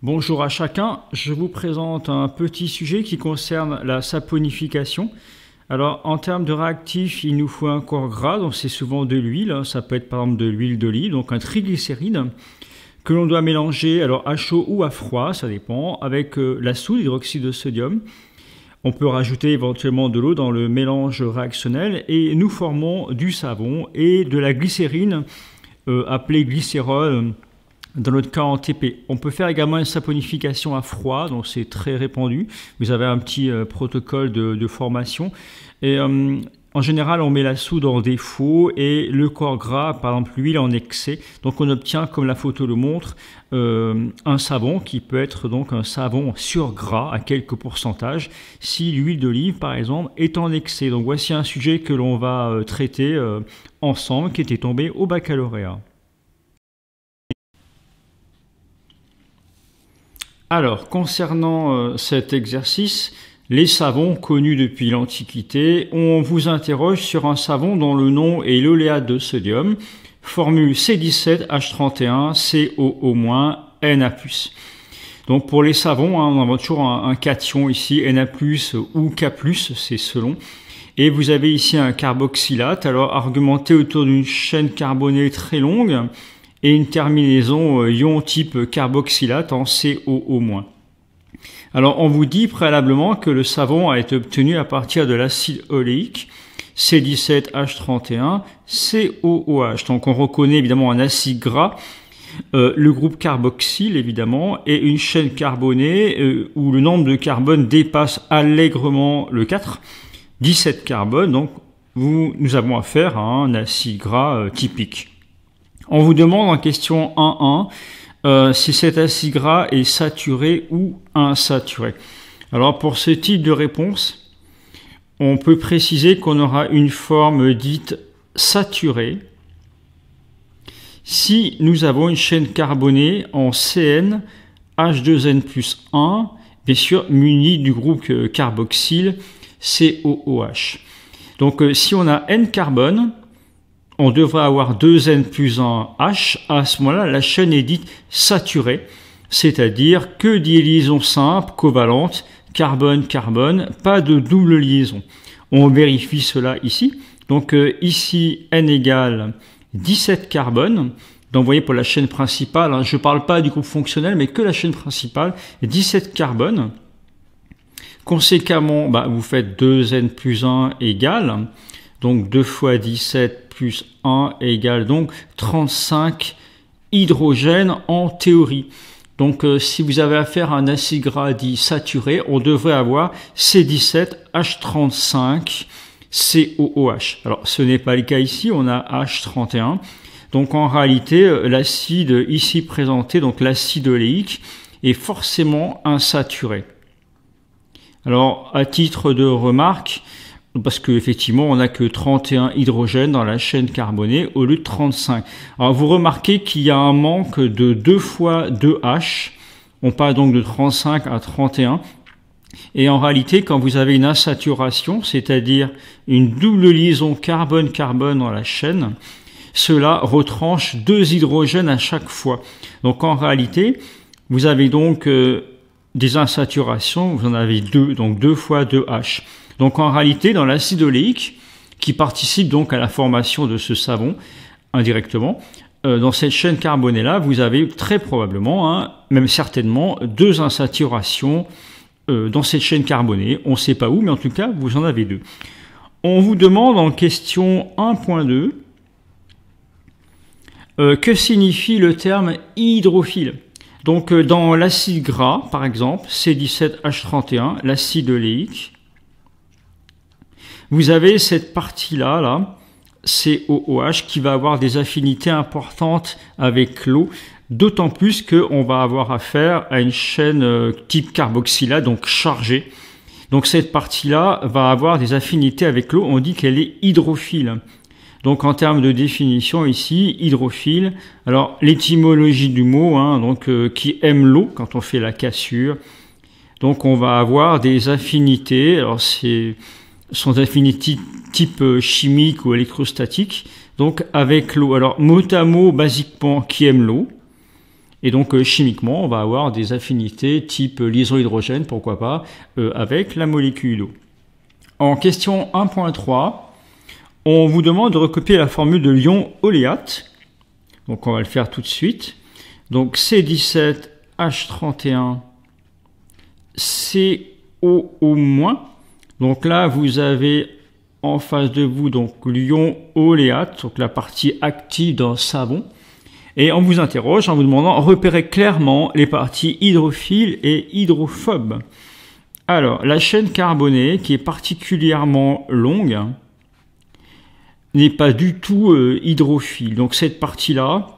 Bonjour à chacun, je vous présente un petit sujet qui concerne la saponification. Alors en termes de réactifs, il nous faut un corps gras, donc c'est souvent de l'huile, ça peut être par exemple de l'huile d'olive, donc un triglycéride que l'on doit mélanger alors à chaud ou à froid, ça dépend, avec la soude, hydroxyde de sodium. On peut rajouter éventuellement de l'eau dans le mélange réactionnel et nous formons du savon et de la glycérine appelée glycérol. Dans notre cas en TP, on peut faire également une saponification à froid, donc c'est très répandu. Vous avez un petit protocole de formation. Et en général, on met la soude en défaut et le corps gras, par exemple l'huile en excès. Donc on obtient, comme la photo le montre, un savon qui peut être donc un savon sur gras à quelques pourcentages si l'huile d'olive, par exemple, est en excès. Donc voici un sujet que l'on va traiter ensemble, qui était tombé au baccalauréat. Alors, concernant cet exercice, les savons connus depuis l'Antiquité, on vous interroge sur un savon dont le nom est l'oléate de sodium, formule C17H31COO-, Na+. Donc pour les savons, on a toujours un cation ici, Na+, ou K+, c'est selon. Et vous avez ici un carboxylate, alors argumenté autour d'une chaîne carbonée très longue, et une terminaison ion type carboxylate en COO-. Alors on vous dit préalablement que le savon a été obtenu à partir de l'acide oléique C17H31COOH. Donc on reconnaît évidemment un acide gras, le groupe carboxyle évidemment, et une chaîne carbonée où le nombre de carbone dépasse allègrement le 4, 17 carbone. Donc nous avons affaire à un acide gras typique. On vous demande en question 1.1 si cet acide gras est saturé ou insaturé. Alors pour ce type de réponse, on peut préciser qu'on aura une forme dite saturée si nous avons une chaîne carbonée en CN H2N+1, bien sûr munie du groupe carboxyle COOH. Donc si on a N carbone, on devrait avoir 2N+1 H. À ce moment-là, la chaîne est dite saturée, c'est-à-dire que des liaisons simples, covalentes, carbone-carbone, pas de double liaison. On vérifie cela ici. Donc ici, N égale 17 carbone. Donc vous voyez pour la chaîne principale, je ne parle pas du groupe fonctionnel, mais que la chaîne principale, 17 carbone. Conséquemment, vous faites 2N+1 égale, donc 2 fois 17 plus 1 égale donc 35 hydrogènes en théorie. Donc si vous avez affaire à un acide gras dit saturé, on devrait avoir C17H35COOH. Alors ce n'est pas le cas ici, on a H31. Donc en réalité, l'acide ici présenté, donc l'acide oléique, est forcément insaturé. Alors à titre de remarque, parce qu'effectivement, on n'a que 31 hydrogènes dans la chaîne carbonée au lieu de 35. Alors, vous remarquez qu'il y a un manque de 2 fois 2H. On passe donc de 35 à 31. Et en réalité, quand vous avez une insaturation, c'est-à-dire une double liaison carbone-carbone dans la chaîne, cela retranche 2 hydrogènes à chaque fois. Donc, en réalité, vous avez donc des insaturations, vous en avez 2, donc 2 fois 2H. Donc en réalité, dans l'acide oléique, qui participe donc à la formation de ce savon indirectement, dans cette chaîne carbonée-là, vous avez très probablement, même certainement, 2 insaturations dans cette chaîne carbonée. On ne sait pas où, mais en tout cas, vous en avez 2. On vous demande en question 1.2 que signifie le terme hydrophile. Donc dans l'acide gras, par exemple, C17H31, l'acide oléique, vous avez cette partie-là, COOH, qui va avoir des affinités importantes avec l'eau, d'autant plus qu'on va avoir affaire à une chaîne type carboxylate, donc chargée. Donc cette partie-là va avoir des affinités avec l'eau, on dit qu'elle est hydrophile. Donc en termes de définition ici, hydrophile, alors l'étymologie du mot, qui aime l'eau quand on fait la cassure. Donc on va avoir des affinités, alors sont affinités type chimique ou électrostatique, donc avec l'eau. Alors mot à mot, basiquement, qui aime l'eau, Et donc chimiquement, on va avoir des affinités type liaison hydrogène, pourquoi pas, avec la molécule d'eau. En question 1.3, on vous demande de recopier la formule de l'ion oléate. Donc on va le faire tout de suite. Donc C17H31 COO-. Donc là, vous avez en face de vous donc l'ion oléate, donc la partie active d'un savon. Et on vous interroge en vous demandant repérer clairement les parties hydrophiles et hydrophobes. Alors, la chaîne carbonée, qui est particulièrement longue, n'est pas du tout hydrophile. Donc cette partie-là,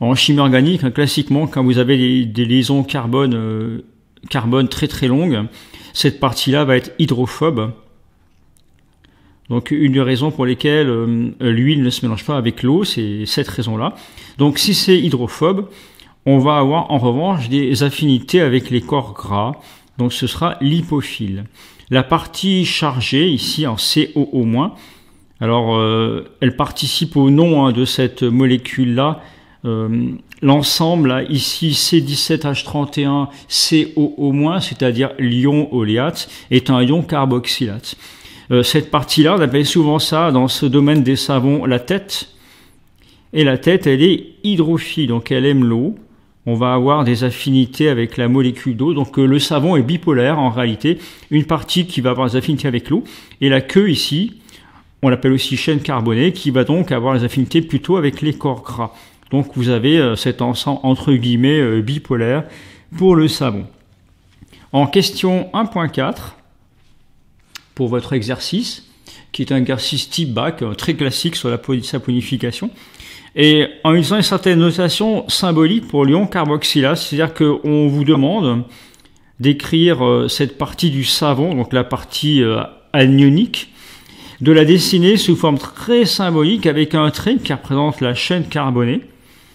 en chimie organique, classiquement, quand vous avez des liaisons carbone très très longues, cette partie-là va être hydrophobe. Donc une des raisons pour lesquelles l'huile ne se mélange pas avec l'eau, c'est cette raison-là. Donc si c'est hydrophobe, on va avoir en revanche des affinités avec les corps gras. Donc ce sera lipophile. La partie chargée, ici en COO-, alors elle participe au nom de cette molécule-là. L'ensemble, là, ici C17H31 COO-, c'est-à-dire l'ion oléate, est un ion carboxylate. Cette partie-là, on appelle souvent ça, dans ce domaine des savons, la tête. Et la tête, elle est hydrophile, donc elle aime l'eau. On va avoir des affinités avec la molécule d'eau. Donc le savon est bipolaire en réalité. Une partie qui va avoir des affinités avec l'eau. Et la queue ici, on l'appelle aussi chaîne carbonée, qui va donc avoir des affinités plutôt avec les corps gras. Donc vous avez cet ensemble entre guillemets bipolaire pour le savon. En question 1.4, pour votre exercice, qui est un exercice type bac, très classique sur la saponification, et en utilisant une certaine notation symbolique pour l'ion carboxylate, c'est-à-dire qu'on vous demande d'écrire cette partie du savon, donc la partie anionique, de la dessiner sous forme très symbolique avec un trait qui représente la chaîne carbonée,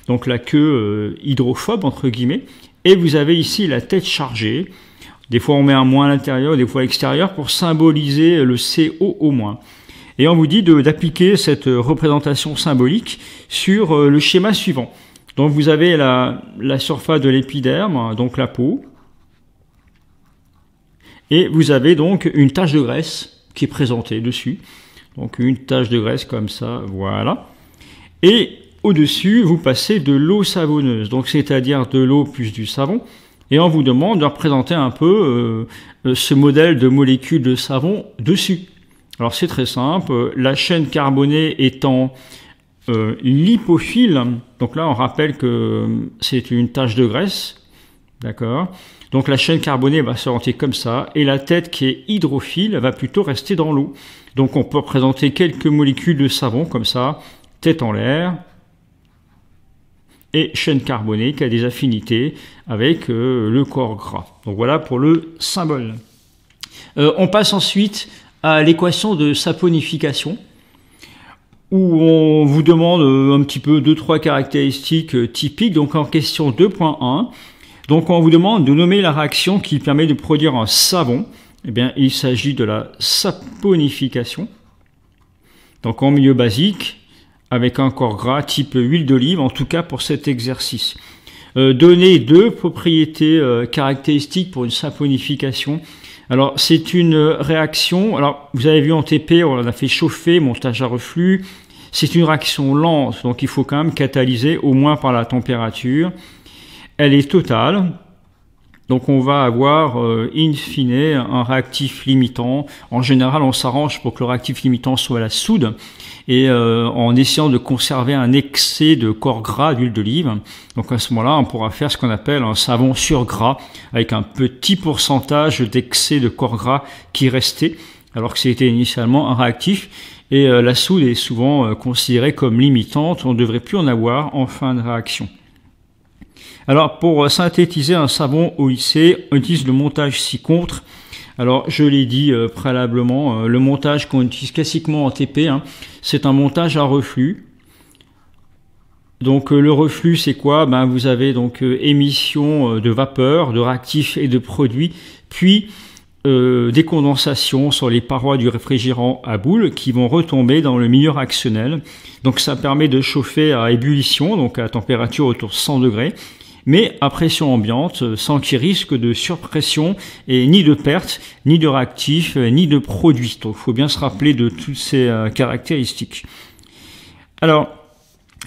donc la queue hydrophobe entre guillemets, et vous avez ici la tête chargée. Des fois on met un moins à l'intérieur, des fois à l'extérieur pour symboliser le COO-. Et on vous dit d'appliquer cette représentation symbolique sur le schéma suivant. Donc vous avez la surface de l'épiderme, donc la peau, et vous avez donc une tache de graisse qui est présentée dessus. Donc une tache de graisse comme ça, voilà. Et au-dessus, vous passez de l'eau savonneuse, donc c'est-à-dire de l'eau plus du savon. Et on vous demande de représenter un peu ce modèle de molécules de savon dessus. Alors c'est très simple, la chaîne carbonée étant lipophile, donc là on rappelle que c'est une tache de graisse, d'accord. Donc la chaîne carbonée va s'orienter comme ça, et la tête qui est hydrophile va plutôt rester dans l'eau. Donc on peut représenter quelques molécules de savon comme ça, tête en l'air, et chaîne carbonée qui a des affinités avec le corps gras. Donc voilà pour le symbole. On passe ensuite à l'équation de saponification, où on vous demande un petit peu 2-3 caractéristiques typiques. Donc en question 2.1, donc on vous demande de nommer la réaction qui permet de produire un savon. Eh bien, il s'agit de la saponification. Donc en milieu basique, avec un corps gras type huile d'olive, en tout cas pour cet exercice. Donner 2 propriétés caractéristiques pour une saponification. Alors c'est une réaction, alors vous avez vu en TP, on a fait chauffer, montage à reflux. C'est une réaction lente, donc il faut quand même catalyser au moins par la température. Elle est totale. Donc on va avoir in fine un réactif limitant. En général, on s'arrange pour que le réactif limitant soit la soude, et en essayant de conserver un excès de corps gras d'huile d'olive. Donc à ce moment-là, on pourra faire ce qu'on appelle un savon sur gras, avec un petit pourcentage d'excès de corps gras qui restait, alors que c'était initialement un réactif. Et la soude est souvent considérée comme limitante, on ne devrait plus en avoir en fin de réaction. Alors pour synthétiser un savon OIC, on utilise le montage ci-contre. Alors je l'ai dit préalablement, le montage qu'on utilise classiquement en TP, c'est un montage à reflux. Donc le reflux c'est quoi? Vous avez donc émission de vapeur, de réactifs et de produits, puis des condensations sur les parois du réfrigérant à boule qui vont retomber dans le milieu réactionnel. Donc ça permet de chauffer à ébullition, donc à température autour de 100 degrés, mais à pression ambiante, sans qu'il risque de surpression et ni de perte, ni de réactifs, ni de produits. Donc il faut bien se rappeler de toutes ces caractéristiques. Alors,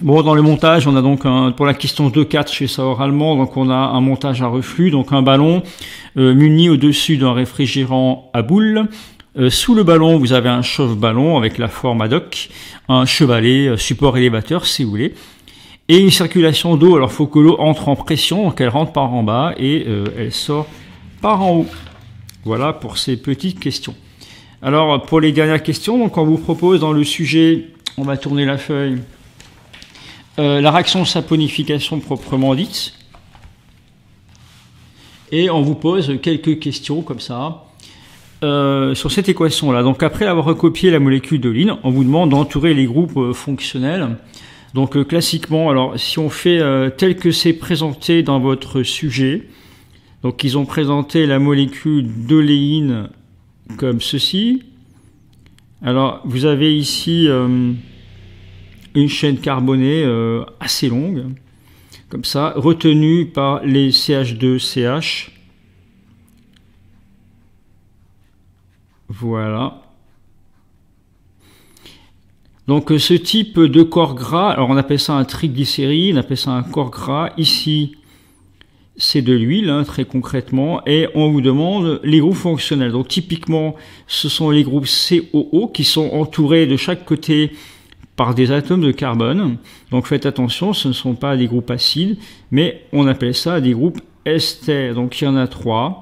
bon, dans le montage, on a donc pour la question 2-4 chez Sauer Allemand, donc on a un montage à reflux, donc un ballon muni au-dessus d'un réfrigérant à boule. Sous le ballon, vous avez un chauffe-ballon avec la forme ad hoc, un chevalet, support élévateur si vous voulez, et une circulation d'eau. Alors, il faut que l'eau entre en pression, donc elle rentre par en bas et elle sort par en haut. Voilà pour ces petites questions. Alors, pour les dernières questions, donc on vous propose dans le sujet, on va tourner la feuille, la réaction de saponification proprement dite. Et on vous pose quelques questions comme ça sur cette équation-là. Donc après avoir recopié la molécule de l'ine, on vous demande d'entourer les groupes fonctionnels. Donc classiquement, alors si on fait tel que c'est présenté dans votre sujet, donc ils ont présenté la molécule d'oléine comme ceci. Alors vous avez ici une chaîne carbonée assez longue, comme ça, retenue par les CH2CH. Voilà. Donc ce type de corps gras, alors on appelle ça un triglycéride, on appelle ça un corps gras. Ici, c'est de l'huile, hein, très concrètement, et on vous demande les groupes fonctionnels. Donc typiquement, ce sont les groupes COO qui sont entourés de chaque côté par des atomes de carbone. Donc faites attention, ce ne sont pas des groupes acides, mais on appelle ça des groupes ester. Donc il y en a 3.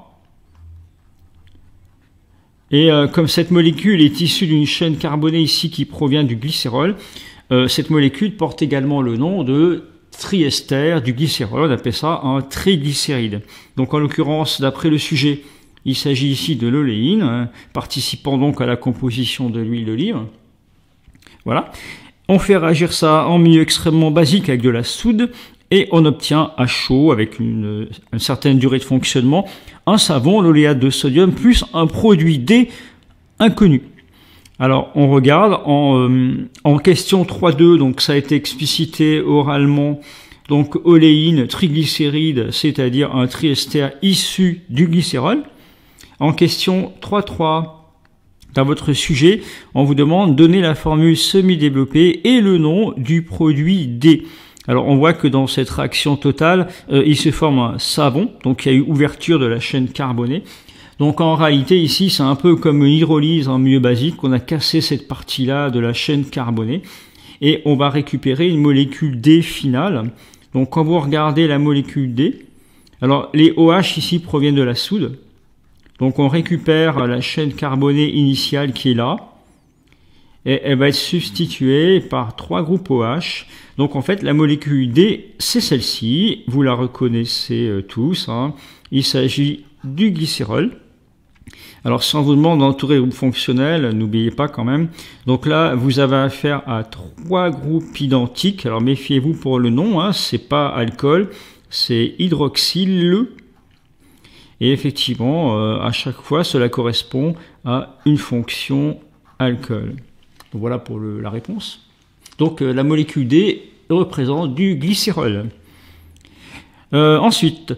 Et comme cette molécule est issue d'une chaîne carbonée ici qui provient du glycérol, cette molécule porte également le nom de triester du glycérol. On appelle ça un triglycéride. Donc en l'occurrence, d'après le sujet, il s'agit ici de l'oléine, hein, participant donc à la composition de l'huile d'olive. Voilà. On fait réagir ça en milieu extrêmement basique avec de la soude et on obtient à chaud, avec une certaine durée de fonctionnement, un savon, l'oléate de sodium, plus un produit D inconnu. Alors, on regarde en question 3.2, donc ça a été explicité oralement, donc oléine, triglycéride, c'est-à-dire un triester issu du glycérol. En question 3.3, dans votre sujet, on vous demande de donner la formule semi-développée et le nom du produit D. Alors on voit que dans cette réaction totale, il se forme un savon, donc il y a eu ouverture de la chaîne carbonée. Donc en réalité ici c'est un peu comme une hydrolyse en milieu basique, on a cassé cette partie-là de la chaîne carbonée et on va récupérer une molécule D finale. Donc quand vous regardez la molécule D, alors les OH ici proviennent de la soude. Donc on récupère la chaîne carbonée initiale qui est là, et elle va être substituée par 3 groupes OH. Donc en fait la molécule D c'est celle-ci, vous la reconnaissez tous, hein. Il s'agit du glycérol. Alors si on vous demande d'entourer le groupe fonctionnel, n'oubliez pas quand même. Donc là vous avez affaire à 3 groupes identiques. Alors méfiez-vous pour le nom, hein. C'est pas alcool, c'est hydroxyle. Et effectivement, à chaque fois, cela correspond à une fonction alcool. Donc voilà pour la réponse. Donc la molécule D représente du glycérol. Ensuite,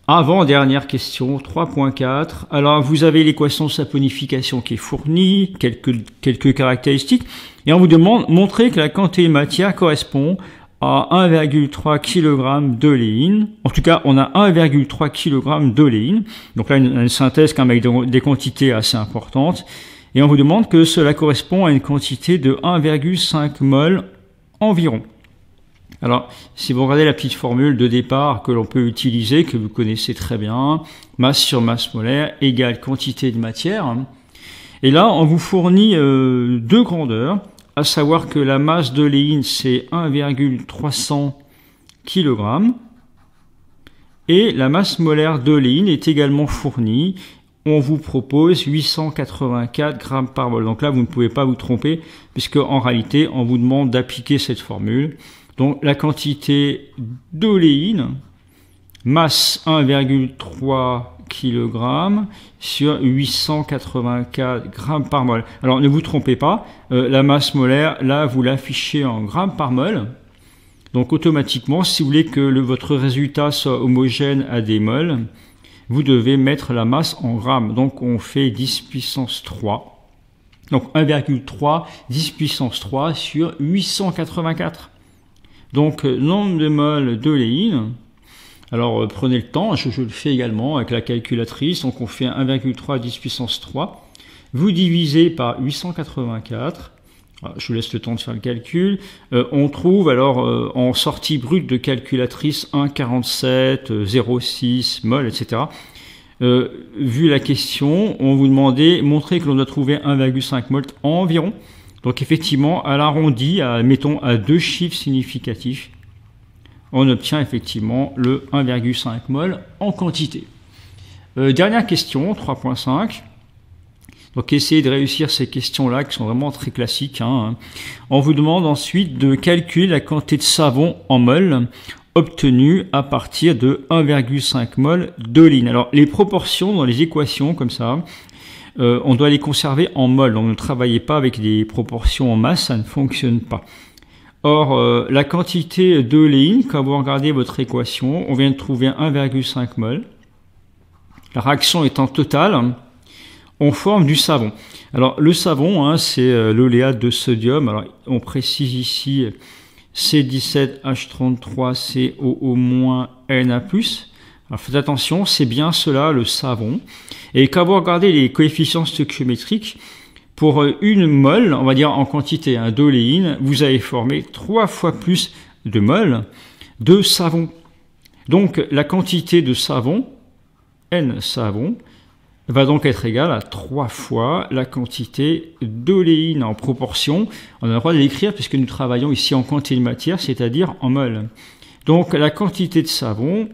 avant-dernière question, 3.4. Alors vous avez l'équation de saponification qui est fournie, quelques caractéristiques, et on vous demande de montrer que la quantité de matière correspond à 1,3 kg d'oléine. En tout cas, on a 1,3 kg d'oléine. Donc là, une synthèse quand même avec des quantités assez importantes. Et on vous demande que cela correspond à une quantité de 1,5 mol environ. Alors, si vous regardez la petite formule de départ que l'on peut utiliser, que vous connaissez très bien, masse sur masse molaire égale quantité de matière. Et là, on vous fournit 2 grandeurs, à savoir que la masse d'oléine, c'est 1,300 kg. Et la masse molaire d'oléine est également fournie. On vous propose 884 grammes par mol. Donc là, vous ne pouvez pas vous tromper, puisque en réalité, on vous demande d'appliquer cette formule. Donc la quantité d'oléine, masse 1,3 kg sur 884 grammes par mol. Alors ne vous trompez pas, la masse molaire, là vous l'affichez en grammes par mol. Donc automatiquement, si vous voulez que votre résultat soit homogène à des moles, vous devez mettre la masse en grammes. Donc on fait 10 puissance 3. Donc 1,3 10 puissance 3 sur 884. Donc nombre de moles d'oléine. Alors prenez le temps, je le fais également avec la calculatrice. Donc on fait 1,3 10 puissance 3. Vous divisez par 884. Je vous laisse le temps de faire le calcul. On trouve alors en sortie brute de calculatrice 1,47, 0,6 mol, etc. Vu la question, on vous demandait montrer que l'on a trouvé 1,5 mol environ. Donc effectivement, à l'arrondi, mettons à deux chiffres significatifs, on obtient effectivement le 1,5 mol en quantité. Dernière question, 3.5. Donc essayez de réussir ces questions-là qui sont vraiment très classiques. On vous demande ensuite de calculer la quantité de savon en mol obtenue à partir de 1,5 mol d'oléine. Alors les proportions dans les équations comme ça, on doit les conserver en mol. Donc ne travaillez pas avec des proportions en masse, ça ne fonctionne pas. Or la quantité d'oléine, quand vous regardez votre équation, on vient de trouver 1,5 mol. La réaction étant totale, on forme du savon. Alors le savon, c'est l'oléate de sodium. Alors on précise ici C17H33COO-Na+. Alors faites attention, c'est bien cela le savon. Et quand vous regardez les coefficients stoichiométriques, pour une mol, on va dire en quantité d'oléine, vous avez formé 3 fois plus de mol de savon. Donc la quantité de savon, N savon, va donc être égale à 3 fois la quantité d'oléine en proportion. On a le droit de l'écrire puisque nous travaillons ici en quantité de matière, c'est-à-dire en mol. Donc la quantité de savon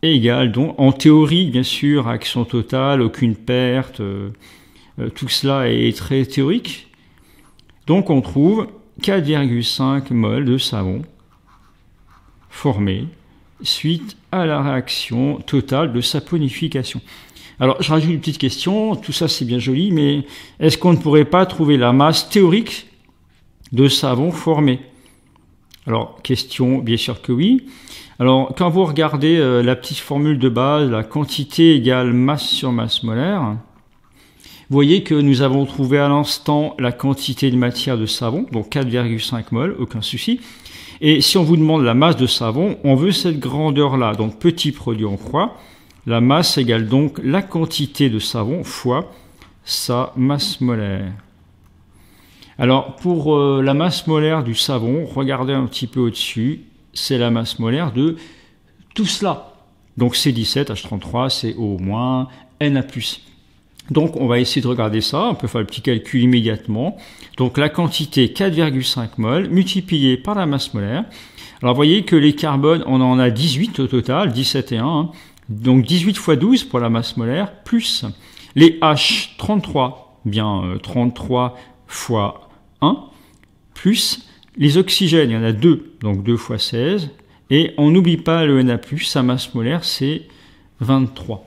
est égale, donc en théorie bien sûr, action totale, aucune perte, tout cela est très théorique. Donc on trouve 4,5 mol de savon formé suite à la réaction totale de saponification. Alors, je rajoute une petite question, tout ça c'est bien joli, mais est-ce qu'on ne pourrait pas trouver la masse théorique de savon formé? Alors, question, bien sûr que oui. Alors, quand vous regardez la petite formule de base, la quantité égale masse sur masse molaire, vous voyez que nous avons trouvé à l'instant la quantité de matière de savon, donc 4,5 mol, aucun souci. Et si on vous demande la masse de savon, on veut cette grandeur-là, donc petit produit en croix. La masse égale donc la quantité de savon fois sa masse molaire. Alors pour la masse molaire du savon, regardez un petit peu au-dessus, c'est la masse molaire de tout cela. Donc C17H33, CO-, Na+. Donc on va essayer de regarder ça, on peut faire le petit calcul immédiatement. Donc la quantité 4,5 mol multipliée par la masse molaire. Alors vous voyez que les carbones, on en a 18 au total, 17 et 1, donc 18 fois 12 pour la masse molaire, plus les H, 33, bien 33 fois 1, plus les oxygènes, il y en a 2, donc 2 fois 16, et on n'oublie pas le Na+, sa masse molaire, c'est 23.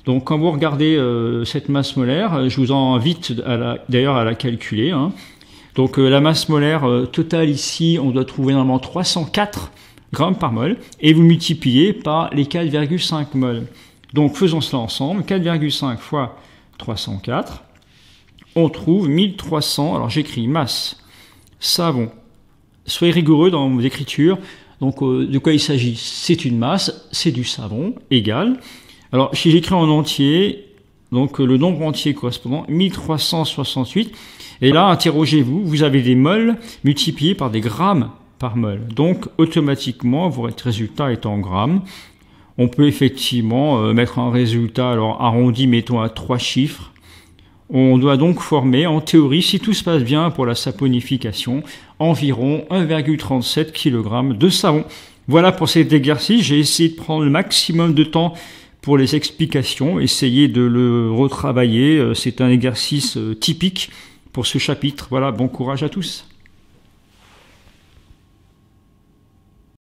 Donc quand vous regardez cette masse molaire, je vous invite d'ailleurs à la calculer. Donc la masse molaire totale ici, on doit trouver normalement 304 grammes par mol, et vous multipliez par les 4,5 mol. Donc faisons cela ensemble, 4,5 fois 304, on trouve 1300, alors j'écris masse, savon. Soyez rigoureux dans vos écritures, donc de quoi il s'agit? C'est une masse, c'est du savon, égal. Alors si j'écris en entier, donc le nombre entier correspondant, 1368, et là interrogez-vous, vous avez des mols multipliés par des grammes par mol. Donc automatiquement, votre résultat est en grammes. On peut effectivement mettre un résultat, alors arrondi, mettons à 3 chiffres. On doit donc former, en théorie, si tout se passe bien pour la saponification, environ 1,37 kg de savon. Voilà pour cet exercice. J'ai essayé de prendre le maximum de temps pour les explications, essayer de le retravailler. C'est un exercice typique pour ce chapitre. Voilà, bon courage à tous.